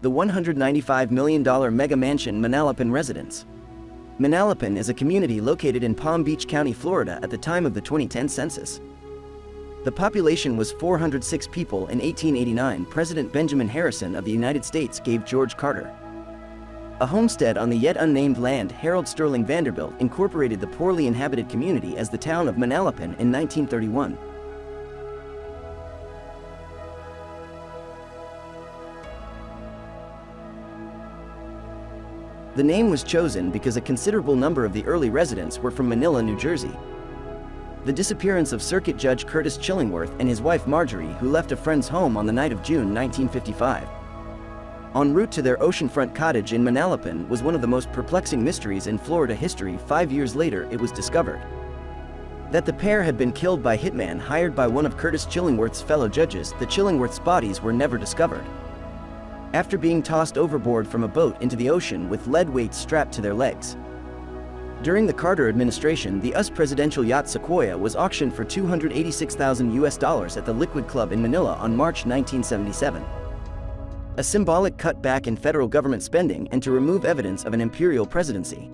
The $195 million mega mansion Manalapan Residence. Manalapan is a community located in Palm Beach County, Florida at the time of the 2010 census. The population was 406 people in 1889. President Benjamin Harrison of the United States gave George Carter a homestead on the yet unnamed land. Harold Sterling Vanderbilt incorporated the poorly inhabited community as the town of Manalapan in 1931. The name was chosen because a considerable number of the early residents were from Manila, New Jersey. The disappearance of Circuit Judge Curtis Chillingworth and his wife Marjorie, who left a friend's home on the night of June 1955. En route to their oceanfront cottage in Manalapan, was one of the most perplexing mysteries in Florida history. 5 years later, it was discovered that the pair had been killed by hitman hired by one of Curtis Chillingworth's fellow judges. The Chillingworths' bodies were never discovered after being tossed overboard from a boat into the ocean with lead weights strapped to their legs. During the Carter administration, the US presidential yacht Sequoia was auctioned for $286,000 at the Liquid Club in Manila on March 1977. A symbolic cutback in federal government spending and to remove evidence of an imperial presidency.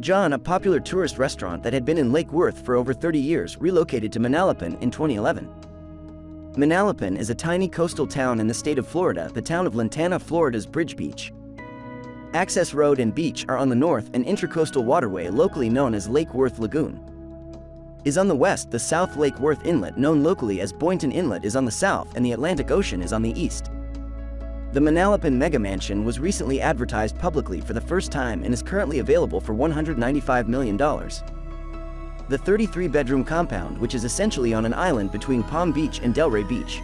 John, a popular tourist restaurant that had been in Lake Worth for over 30 years, relocated to Manalapan in 2011. Manalapan is a tiny coastal town in the state of Florida, the town of Lantana, Florida's Bridge Beach. Access road and beach are on the north, and intracoastal waterway, locally known as Lake Worth Lagoon, is on the west. The South Lake Worth Inlet, known locally as Boynton Inlet, is on the south, and the Atlantic Ocean is on the east. The Manalapan Mega Mansion was recently advertised publicly for the first time and is currently available for $195 million. The 33-bedroom compound, which is essentially on an island between Palm Beach and Delray Beach,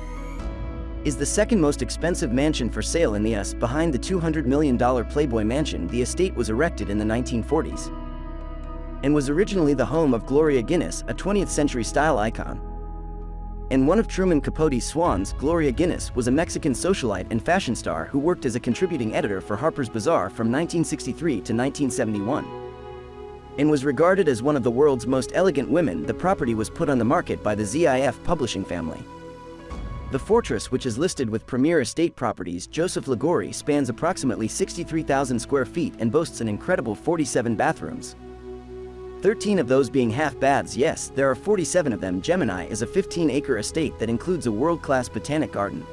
is the second most expensive mansion for sale in the US, behind the $200 million Playboy Mansion. The estate was erected in the 1940s and was originally the home of Gloria Guinness, a 20th-century style icon, and one of Truman Capote's swans. Gloria Guinness was a Mexican socialite and fashion star who worked as a contributing editor for Harper's Bazaar from 1963 to 1971. And was regarded as one of the world's most elegant women. The property was put on the market by the ZIF publishing family. The fortress, which is listed with Premier Estate Properties Joseph Liguori, spans approximately 63,000 square feet and boasts an incredible 47 bathrooms. 13 of those being half baths. Yes, there are 47 of them. Gemini is a 15-acre estate that includes a world-class botanic garden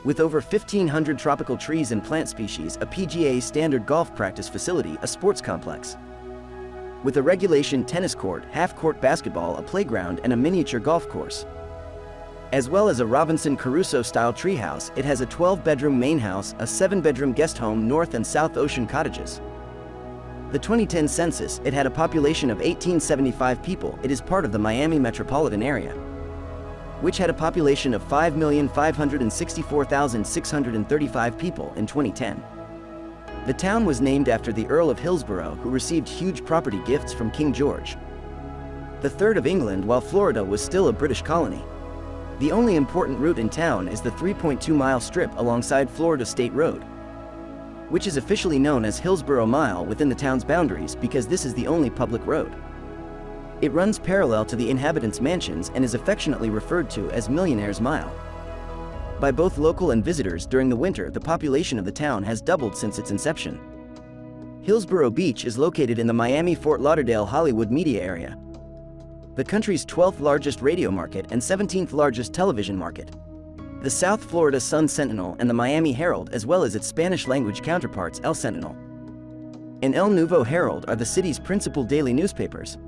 with over 1,500 tropical trees and plant species, a PGA standard golf practice facility, a sports complex with a regulation tennis court, half-court basketball, a playground, and a miniature golf course, as well as a Robinson Crusoe-style treehouse. It has a 12-bedroom main house, a 7-bedroom guest home, North and South Ocean cottages. The 2010 census, it had a population of 1,875 people. It is part of the Miami metropolitan area, which had a population of 5,564,635 people in 2010. The town was named after the Earl of Hillsborough, who received huge property gifts from King George III of England while Florida was still a British colony. The only important route in town is the 3.2-mile strip alongside Florida State Road, which is officially known as Hillsborough Mile within the town's boundaries because this is the only public road. It runs parallel to the inhabitants' mansions and is affectionately referred to as Millionaire's Mile by both local and visitors. During the winter, the population of the town has doubled since its inception. Hillsborough Beach is located in the Miami-Fort Lauderdale-Hollywood media area, the country's 12th largest radio market and 17th largest television market. The South Florida Sun-Sentinel and the Miami Herald, as well as its Spanish-language counterparts El Sentinel and El Nuevo Herald, are the city's principal daily newspapers.